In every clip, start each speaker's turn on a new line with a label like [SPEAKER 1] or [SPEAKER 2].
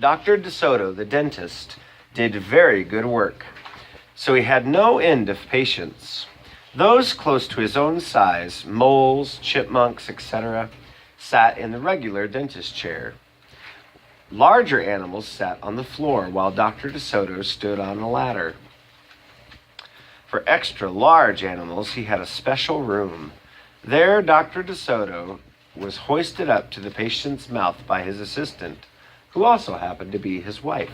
[SPEAKER 1] Dr. Desoto, the dentist, did very good work, so he had no end of patients. Those close to his own size, moles, chipmunks, etc., sat in the regular dentist chair. Larger animals sat on the floor while Dr. Desoto stood on a ladder. For extra large animals, he had a special room. There, Dr. Desoto was hoisted up to the patient's mouth by his assistant, who also happened to be his wife.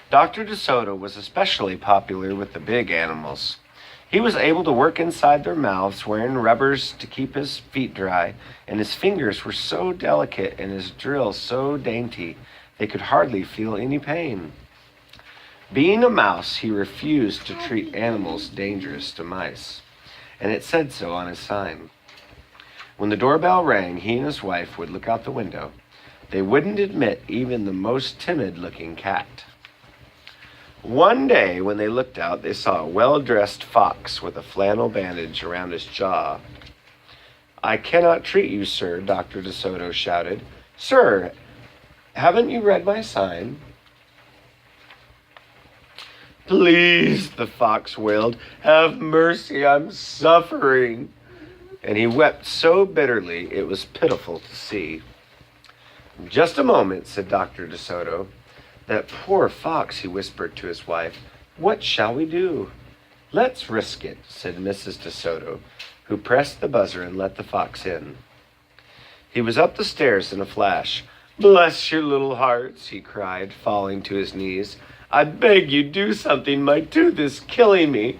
[SPEAKER 1] Dr. Desoto was especially popular with the big animals. He was able to work inside their mouths, wearing rubbers to keep his feet dry, and his fingers were so delicate and his drill so dainty they could hardly feel any pain. Being a mouse, he refused to treat animals dangerous to mice, and it said so on his sign. When the doorbell rang, he and his wife would look out the window. They wouldn't admit even the most timid-looking cat. One day, when they looked out, they saw a well-dressed fox with a flannel bandage around his jaw. "I cannot treat you, sir," Dr. Desoto shouted. "Sir, haven't you read my sign?" "Please," the fox wailed, "have mercy, I'm suffering." And he wept so bitterly it was pitiful to see. "Just a moment," said Dr. Desoto. "That poor fox," he whispered to his wife. "What shall we do?" "Let's risk it," said Mrs. Desoto, who pressed the buzzer and let the fox in. He was up the stairs in a flash. "Bless your little hearts," he cried, falling to his knees. "I beg you, do something. My tooth is killing me."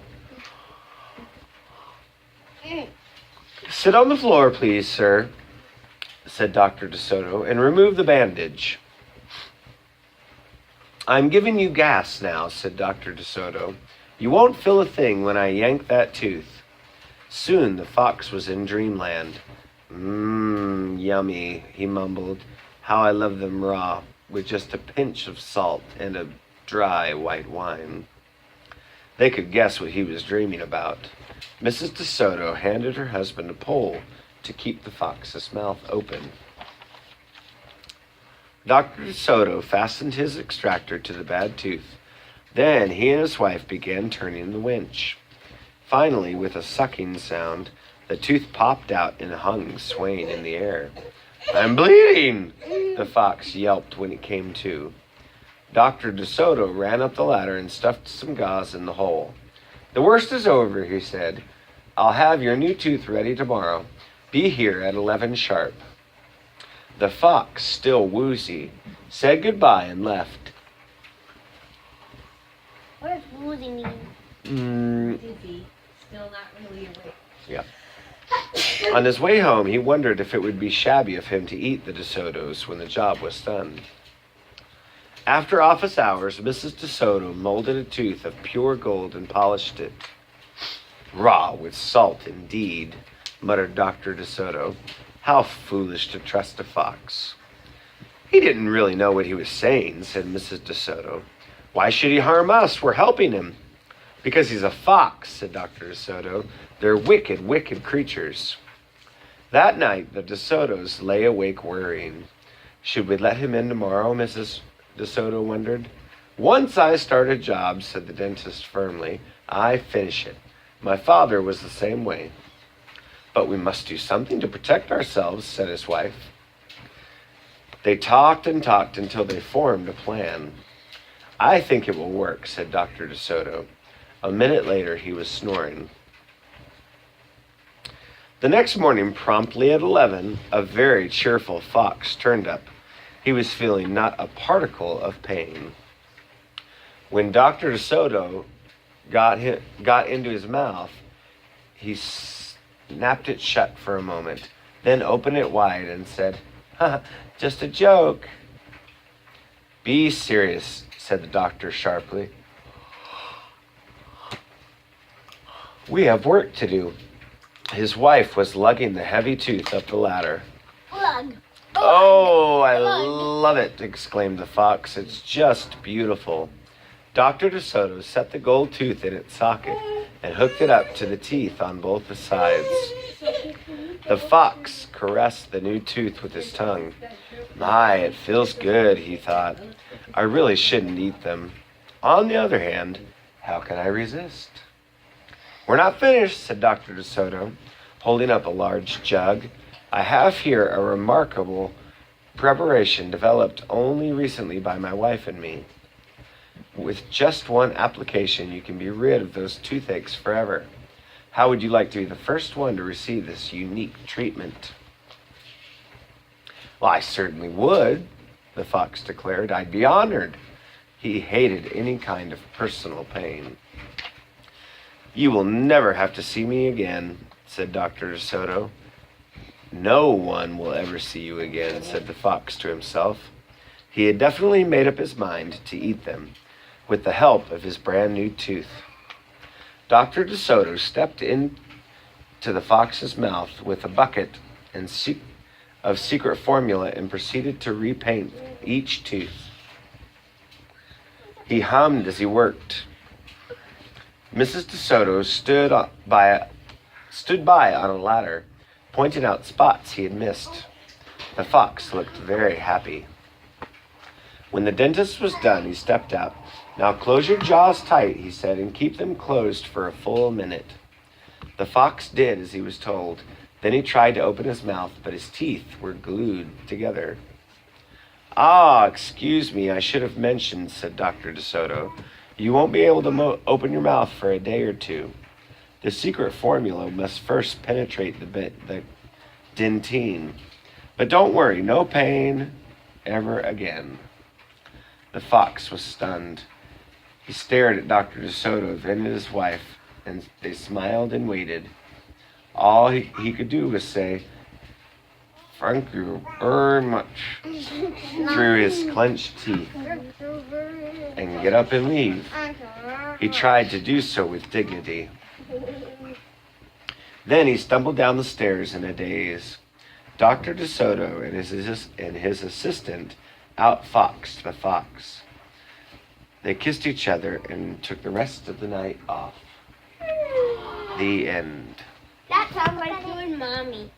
[SPEAKER 1] "Sit on the floor, please, sir," said Dr. Desoto, "and remove the bandage." "I'm giving you gas now," said Dr. Desoto. "You won't feel a thing when I yank that tooth." Soon the fox was in dreamland. Yummy," he mumbled. "How I love them raw, with just a pinch of salt and a dry white wine." They could guess what he was dreaming about. Mrs. Desoto handed her husband a pole to keep the fox's mouth open. Dr. Desoto fastened his extractor to the bad tooth. Then he and his wife began turning the winch. Finally, with a sucking sound, the tooth popped out and hung swaying in the air. "I'm bleeding!" the fox yelped when it came to. Dr. Desoto ran up the ladder and stuffed some gauze in the hole. "The worst is over," he said. "I'll have your new tooth ready tomorrow. Be here at 11 sharp." The fox, still woozy, said goodbye and left.
[SPEAKER 2] What does woozy mean?
[SPEAKER 3] Dizzy. Still not really awake.
[SPEAKER 1] Yeah. On his way home, he wondered if it would be shabby of him to eat the Desotos when the job was done. After office hours, Mrs. Desoto molded a tooth of pure gold and polished it. "Raw with salt, indeed," muttered Dr. Desoto. "How foolish to trust a fox." "He didn't really know what he was saying," said Mrs. Desoto. "Why should he harm us? We're helping him." "Because he's a fox," said Dr. Desoto. "They're wicked, wicked creatures." That night, the Desotos lay awake worrying. "Should we let him in tomorrow?" Mrs. Desoto wondered. "Once I start a job," said the dentist firmly, "I finish it. My father was the same way." "But we must do something to protect ourselves," said his wife. They talked and talked until they formed a plan. "I think it will work," said Dr. Desoto. A minute later, he was snoring. The next morning, promptly at 11, a very cheerful fox turned up. He was feeling not a particle of pain. When Dr. Desoto got into his mouth, he snapped it shut for a moment, then opened it wide and said, "Just a joke." "Be serious," said the doctor sharply. "We have work to do." His wife was lugging the heavy tooth up the ladder.
[SPEAKER 2] Lug.
[SPEAKER 1] "Oh, I love it," exclaimed the fox. "It's just beautiful." Dr. Desoto set the gold tooth in its socket and hooked it up to the teeth on both the sides. The fox caressed the new tooth with his tongue. My, it feels good, he thought. I really shouldn't eat them. On the other hand, how can I resist? We're not finished, said Dr. Desoto, holding up a large jug. I have here a remarkable preparation developed only recently by my wife and me. With just one application, you can be rid of those toothaches forever. How would you like to be the first one to receive this unique treatment? Well, I certainly would, the fox declared. I'd be honored. He hated any kind of personal pain. You will never have to see me again, said Dr. Desoto. No one will ever see you again, said the fox to himself. He had definitely made up his mind to eat them, with the help of his brand new tooth. Dr. Desoto stepped into the fox's mouth with a bucket of secret formula and proceeded to repaint each tooth. He hummed as he worked. Mrs. Desoto stood by on a ladder, pointing out spots he had missed. The fox looked very happy. When the dentist was done, he stepped out. Now close your jaws tight, he said, and keep them closed for a full minute. The fox did as he was told. Then he tried to open his mouth, but his teeth were glued together. Ah, excuse me, I should have mentioned, said Dr. Desoto. You won't be able to open your mouth for a day or two. The secret formula must first penetrate the dentine. But don't worry, no pain ever again. The fox was stunned. He stared at Dr. Desoto, then at his wife, and they smiled and waited. All he could do was say, "Thank you very much," through his clenched teeth, and get up and leave. He tried to do so with dignity. Then he stumbled down the stairs in a daze. Dr. Desoto and his assistant outfoxed the fox. They kissed each other and took the rest of the night off. The end.
[SPEAKER 2] That sounds like you and Mommy.